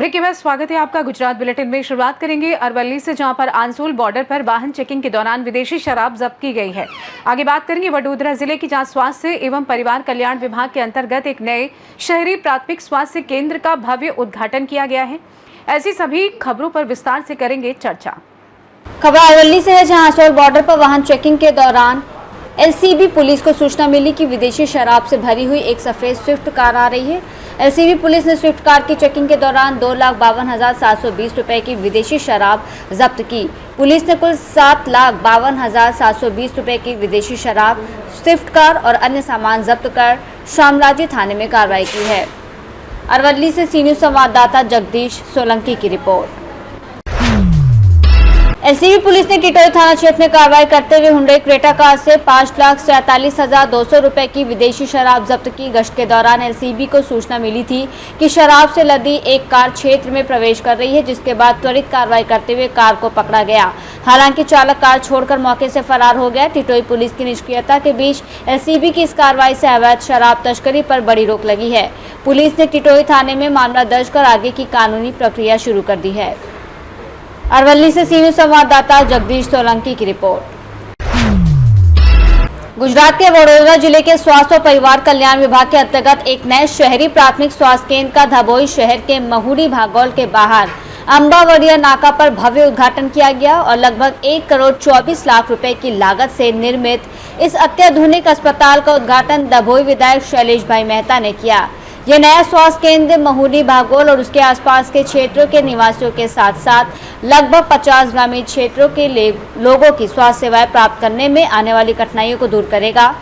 Break के बाद स्वागत है आपका गुजरात बुलेटिन में। शुरुआत करेंगे अरवली से, जहां पर आंसोल बॉर्डर पर वाहन चेकिंग के दौरान विदेशी शराब जब्त की गई है। आगे बात करेंगे वडोदरा जिले की, जहां स्वास्थ्य एवं परिवार कल्याण विभाग के अंतर्गत एक नए शहरी प्राथमिक स्वास्थ्य केंद्र का भव्य उद्घाटन किया गया है। ऐसी सभी खबरों पर विस्तार से करेंगे चर्चा। खबर अरवली से है, जहां आंसोल बॉर्डर पर वाहन चेकिंग के दौरान एलसीबी पुलिस को सूचना मिली कि विदेशी शराब से भरी हुई एक सफेद स्विफ्ट कार आ रही है। एलसीबी पुलिस ने स्विफ्ट कार की चेकिंग के दौरान 2,52,720 रुपए की विदेशी शराब जब्त की। पुलिस ने कुल 7,52,720 रुपए की विदेशी शराब, स्विफ्ट कार और अन्य सामान जब्त कर शामराजी थाने में कार्रवाई की है। अरवली से सी न्यूज़ संवाददाता जगदीश सोलंकी की रिपोर्ट। एलसीबी पुलिस ने टिटोई थाना क्षेत्र में कार्रवाई करते हुए हुंडई क्रेटा कार से 5,47,200 रुपए की विदेशी शराब जब्त की। गश्त के दौरान एलसीबी को सूचना मिली थी कि शराब से लदी एक कार क्षेत्र में प्रवेश कर रही है, जिसके बाद त्वरित कार्रवाई करते हुए कार को पकड़ा गया। हालांकि चालक कार छोड़कर मौके से फरार हो गया। टिटोई पुलिस की निष्क्रियता के बीच एलसीबी की इस कार्रवाई से अवैध शराब तस्करी पर बड़ी रोक लगी है। पुलिस ने टिटोई थाने में मामला दर्ज कर आगे की कानूनी प्रक्रिया शुरू कर दी है। अरवली से सी न्यूज़ संवाददाता जगदीश सोलंकी की रिपोर्ट। गुजरात के वडोदरा जिले के स्वास्थ्य और परिवार कल्याण विभाग के अंतर्गत एक नए शहरी प्राथमिक स्वास्थ्य केंद्र का धबोई शहर के महूडी भागौल के बाहर अम्बावड़िया नाका पर भव्य उद्घाटन किया गया और लगभग 1,24,00,000 रुपए की लागत से निर्मित इस अत्याधुनिक अस्पताल का उद्घाटन धबोई विधायक शैलेश भाई मेहता ने किया। यह नया स्वास्थ्य केंद्र महूडी भागौल और उसके आसपास के क्षेत्रों के निवासियों के साथ साथ लगभग 50 ग्रामीण क्षेत्रों के लोगों की स्वास्थ्य सेवाएं प्राप्त करने में आने वाली कठिनाइयों को दूर करेगा।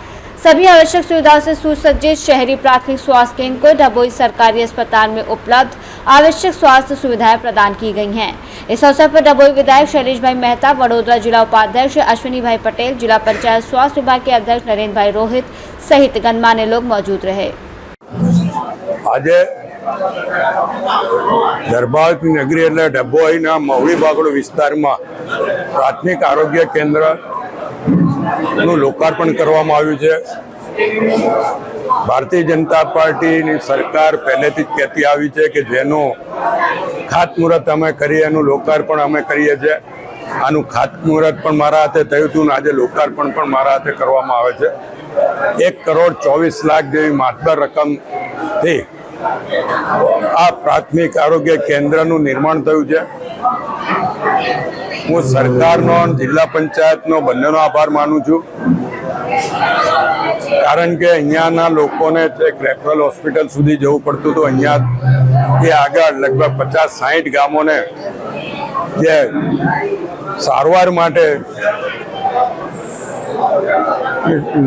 सभी आवश्यक सुविधाओं से सुसज्जित शहरी प्राथमिक स्वास्थ्य केंद्र को धबोई सरकारी अस्पताल में उपलब्ध आवश्यक स्वास्थ्य सुविधाएं प्रदान की गई हैं। इस अवसर पर धबोई विधायक शैलेश भाई मेहता, वडोदरा जिला उपाध्यक्ष अश्विनी भाई पटेल, जिला पंचायत स्वास्थ्य विभाग के अध्यक्ष नरेंद्र भाई रोहित सहित गणमान्य लोग मौजूद रहे। આજે દરબાવતી નગરી એટલે ડભોઈના મહુડી બાગોળ વિસ્તારમાં પ્રાથમિક આરોગ્ય કેન્દ્રનું લોકાર્પણ કરવામાં આવ્યું છે। ભારતીય જનતા પાર્ટીની સરકાર પહેલેથી જ કહેતી આવી છે કે જેનું ખાતમુહૂર્ત અમે કરીએ એનું લોકાર્પણ અમે કરીએ છીએ। આનું ખાતમુહૂર્ત પણ મારા હાથે થયું હતું ને આજે લોકાર્પણ પણ મારા હાથે કરવામાં આવે છે। 1,24,00,000 જેવી માતબર રકમથી આ પ્રાથમિક આરોગ્ય કેન્દ્રનું નિર્માણ થયું છે। હું સરકારનો જિલ્લા પંચાયતનો બંનેનો આભાર માનું છું, કારણ કે અહીંયાના લોકોને રેફરલ હોસ્પિટલ સુધી જવું પડતું હતું। અહીંયાથી આગળ લગભગ 50-60 ગામોને જે સારવાર માટે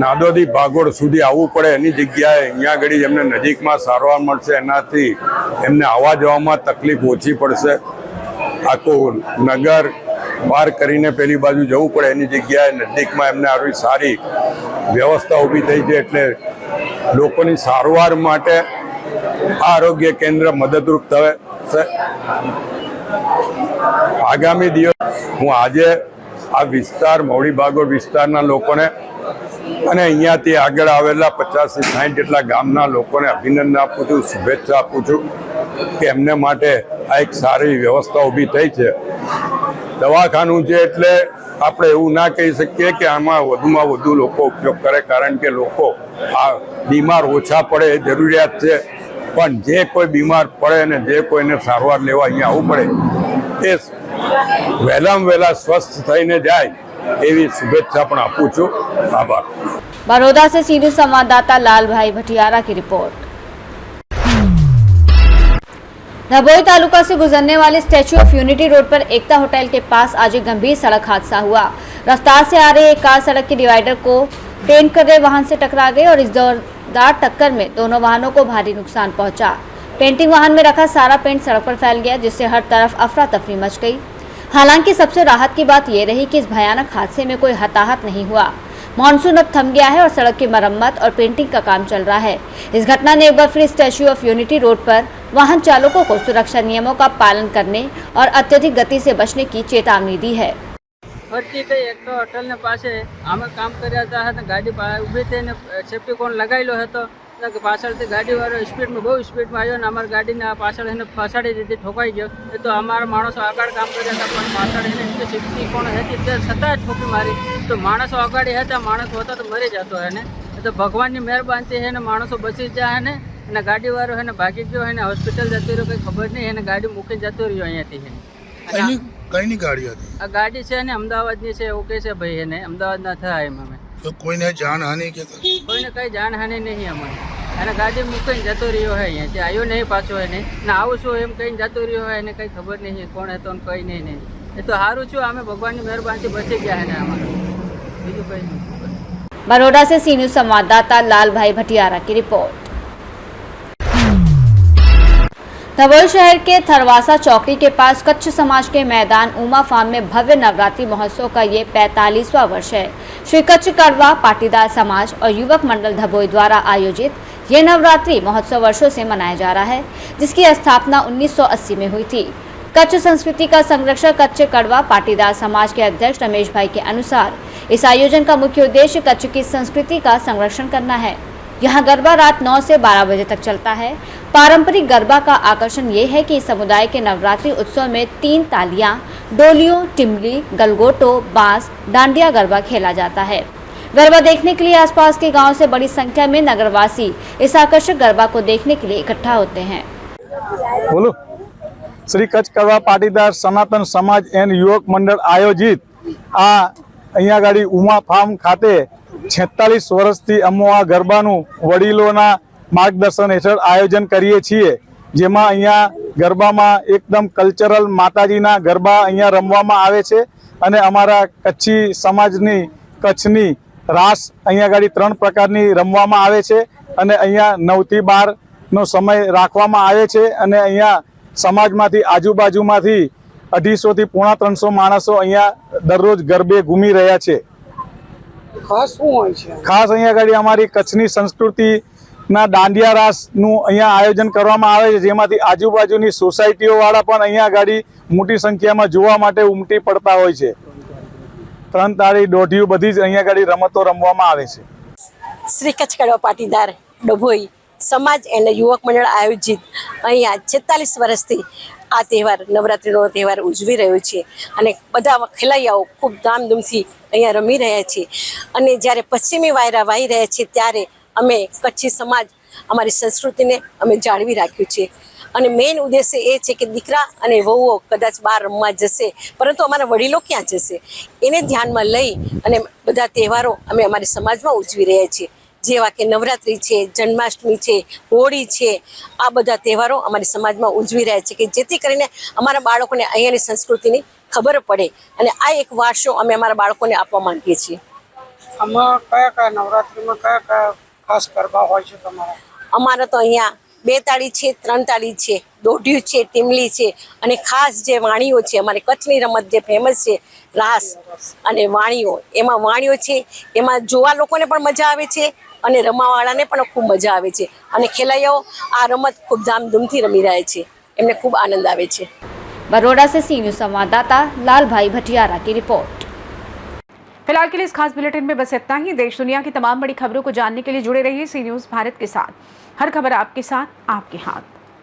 નાદોદી ભાગોળ સુધી આવવું પડે એની જગ્યાએ અહીંયા આગળ એમને નજીકમાં સારવાર મળશે, એનાથી એમને આવવા જવામાં તકલીફ ઓછી પડશે। આખું નગર પાર કરીને પેલી બાજુ જવું પડે એની જગ્યાએ નજીકમાં એમને આવી સારી વ્યવસ્થા ઊભી થઈ છે, એટલે લોકોની સારવાર માટે આ આરોગ્ય કેન્દ્ર મદદરૂપ થશે। આગામી દિવસ હું આજે આ વિસ્તાર મહુડી ભાગોળ વિસ્તારના લોકોને અને અહીંયાથી આગળ આવેલા 50-60 જેટલા ગામના લોકોને અભિનંદન આપું છું, શુભેચ્છા આપું છું કે એમને માટે આ એક સારી વ્યવસ્થા ઊભી થઈ છે। દવાખાનું છે એટલે આપણે એવું ના કહી શકીએ કે આમાં વધુમાં વધુ લોકો ઉપયોગ કરે, કારણ કે લોકો આ બીમાર ઓછા પડે એ જરૂરિયાત છે, પણ જે કોઈ બીમાર પડે અને જે કોઈને સારવાર લેવા અહીંયા આવવું પડે એ વહેલામાં વહેલા સ્વસ્થ થઈને જાય એવી શુભેચ્છા પણ આપું છું। આભાર। बड़ौदा से सी न्यूज़ संवाददाता लाल भाई भटियारा की रिपोर्ट। धबोई तालुका से गुजरने वाले स्टैच्यू ऑफ यूनिटी रोड पर एकता होटल के पास आज एक गंभीर सड़क हादसा हुआ। रफ्तार से आ रही एक कार सड़क के डिवाइडर को पेंट कर रहे वाहन से टकरा गई और इस जोरदार टक्कर में दोनों वाहनों को भारी नुकसान पहुंचा। पेंटिंग वाहन में रखा सारा पेंट सड़क पर फैल गया, जिससे हर तरफ अफरा तफरी मच गई। हालांकि सबसे राहत की बात यह रही कि इस भयानक हादसे में कोई हताहत नहीं हुआ। मानसून अब थम गया है और सड़क की मरम्मत और पेंटिंग का काम चल रहा है। इस घटना ने एक बार फिर स्टैच्यू ऑफ यूनिटी रोड पर वाहन चालकों को सुरक्षा नियमों का पालन करने और अत्यधिक गति से बचने की चेतावनी दी है। ફરતી કઈ એક તો હોટલને પાસે અમે કામ કર્યા હતા, ગાડી ઉભી થઈને સેફ્ટી કોન લગાવેલો હતો, કે પાછળથી ગાડીવાળો સ્પીડમાં બહુ સ્પીડમાં આવ્યો ને અમારી ગાડીને પાછળ એને ફસાડી દીધી, ઠોકાઈ ગયો. એ તો અમારા માણસો આગળ કામ કર્યા હતા પણ પાછળ એને નીચે સીધી કોણ હતી તે છતાં ઠોકી મારી. તો માણસો આગળ હતા, માણસો હતા તો મરી જતો એને. એ તો ભગવાનની મહેરબાનીથી એને માણસો બચી જાય ને. અને ગાડીવાળો એને ભાગી ગયો, એને હોસ્પિટલ જતો રહ્યો, કંઈ ખબર નહીં, એને ગાડી મૂકીને જતો રહ્યો અહીંયાથી. કઈની ગાડી હતી? આ ગાડી છે ને અમદાવાદની છે એવું કહે છે ભાઈ. એને અમદાવાદના થયા એમ અમે તો કોઈને જાનહાનિ કે કોઈને કઈ જાનહાનિ નહીં અમારે. એને ગાડી મૂકીને જતો રહ્યો હોય અહીંયાથી, આવ્યો નહીં પાછો એને ને આવું છું એમ કહીને જતો રહ્યો હોય. એને કંઈ ખબર નહીં કોણ હતો ને કંઈ નહીં. એ તો સારું છું, અમે ભગવાનની મહેરબાનીથી બચી ગયા એને અમારે, બીજું કંઈ નહીં. बड़ौदा से सी न्यूज संवाददाता लालभाई भटियारा की रिपोर्ट। धवोई शहर के थरवासा चौकी के पास कच्छ समाज के मैदान उमा फार्म में भव्य नवरात्रि महोत्सव का ये 45वां वर्ष है। श्री कच्छ कड़वा पाटीदार समाज और युवक मंडल धबोई द्वारा आयोजित ये नवरात्रि महोत्सव वर्षों से मनाया जा रहा है, जिसकी स्थापना 1980 में हुई थी। कच्छ संस्कृति का संरक्षक कच्छ कड़वा पाटीदार समाज के अध्यक्ष रमेश भाई के अनुसार इस आयोजन का मुख्य उद्देश्य कच्छ की संस्कृति का संरक्षण करना है। यहाँ गरबा रात 9 से 12 बजे तक चलता है। पारंपरिक गरबा का आकर्षण ये है कि इस समुदाय के नवरात्रि उत्सव में 3 तालियां, डोलियों, टिमली, गलगोटो, बांस, डांडिया गरबा खेला जाता है। गरबा देखने के लिए आसपास के गांव से बड़ी संख्या में नगरवासी इस आकर्षक गरबा को देखने के लिए इकट्ठा होते हैं। बोलो। श्री कच्छ कड़वा पाटीदार सनातन समाज एंड युवक मंडल आयोजित आ अहींया गाड़ी उमा फार्म खाते 46 વર્ષથી અમો આ ગરબાનું વડીલોના માર્ગદર્શન હેઠળ આયોજન કરીએ છીએ, જેમાં અહીંયા ગરબામાં એકદમ કલ્ચરલ માતાજીના ગરબા અહીંયા રમવામાં આવે છે અને અમારા કચ્છી સમાજની કચ્છની રાસ અહીંયા ગાડી 3 પ્રકારની રમવામાં આવે છે અને અહીંયા 9 થી 12 નો સમય રાખવામાં આવે છે અને અહીંયા સમાજમાંથી આજુબાજુમાંથી 250 થી 300 માણસો અહીંયા દરરોજ ગરબે ઘૂમી રહ્યા છે। ખાસ અહીંયા ગાડી અમારી કચ્છની સંસ્કૃતિના દાંડિયા રાસનું અહીંયા આયોજન કરવામાં આવે છે, જેમાંથી આજુબાજુની સોસાયટીઓવાળા પણ અહીંયા ગાડી મોટી સંખ્યામાં જોવા માટે ઉમટી પડતા હોય છે। 3 તાળી દોઢિયું બધી જ અહીંયા ગાડી રમતો રમવામાં આવે છે। શ્રી કચ્છ કડવા પાટીદાર ડભોઈ સમાજ અને યુવક મંડળ આયોજિત અહીંયા 46 વર્ષથી આ તહેવાર નવરાત્રિનો તહેવાર ઉજવી રહ્યો છે અને બધા ખેલૈયાઓ ખૂબ ધામધૂમથી અહીંયા રમી રહ્યા છે અને જ્યારે પશ્ચિમી વાયરા વાઈ રહ્યા છે ત્યારે અમે કચ્છી સમાજ અમારી સંસ્કૃતિને અમે જાળવી રાખ્યું છે અને મેઇન ઉદ્દેશ્ય એ છે કે દીકરા અને વહુઓ કદાચ બહાર રમવા જશે પરંતુ અમારા વડીલો ક્યાં જશે એને ધ્યાનમાં લઈ અને બધા તહેવારો અમે અમારી સમાજમાં ઉજવી રહ્યા છીએ, જેવા કે નવરાત્રિ છે, જન્માષ્ટમી છે, હોળી છે। આ બધા તહેવારો અમારી સમાજમાં ઉજવી રહ્યા છે કે જેથી કરીને અમારા બાળકોને અહીંયાની સંસ્કૃતિની ખબર પડે અને આ એક વારસો અમે અમારા બાળકોને આપવા માંગીએ છીએ। આમાં કયા નવરાત્રિમાં કયા ખાસ ગરબા હોય છે તમારા? અમારા તો અહીંયા 2 તાળી છે, 3 તાળી છે, દોઢિયું છે, ટીમલી છે અને ખાસ જે વાણીઓ છે અમારી કચ્છની રમત જે ફેમસ છે રાસ અને વાણીઓ, એમાં વાણીઓ છે એમાં જોવા લોકોને પણ મજા આવે છે અને રમાવાળાને પણ ખૂબ મજા આવે છે અને ખેલૈયાઓ આ રમત ખૂબ ધામધૂમથી રમી રહ્યા છે, એમને ખૂબ આનંદ આવે છે। बड़ौदा से सी न्यूज संवाददाता लालभाई भटियारा की रिपोर्ट। फिलहाल के लिए इस खास बुलेटिन में बस इतना ही। देश दुनिया की तमाम बड़ी खबरों को जानने के लिए जुड़े रहिए सी न्यूज भारत के साथ। हर खबर आपके साथ, आपके हाथ।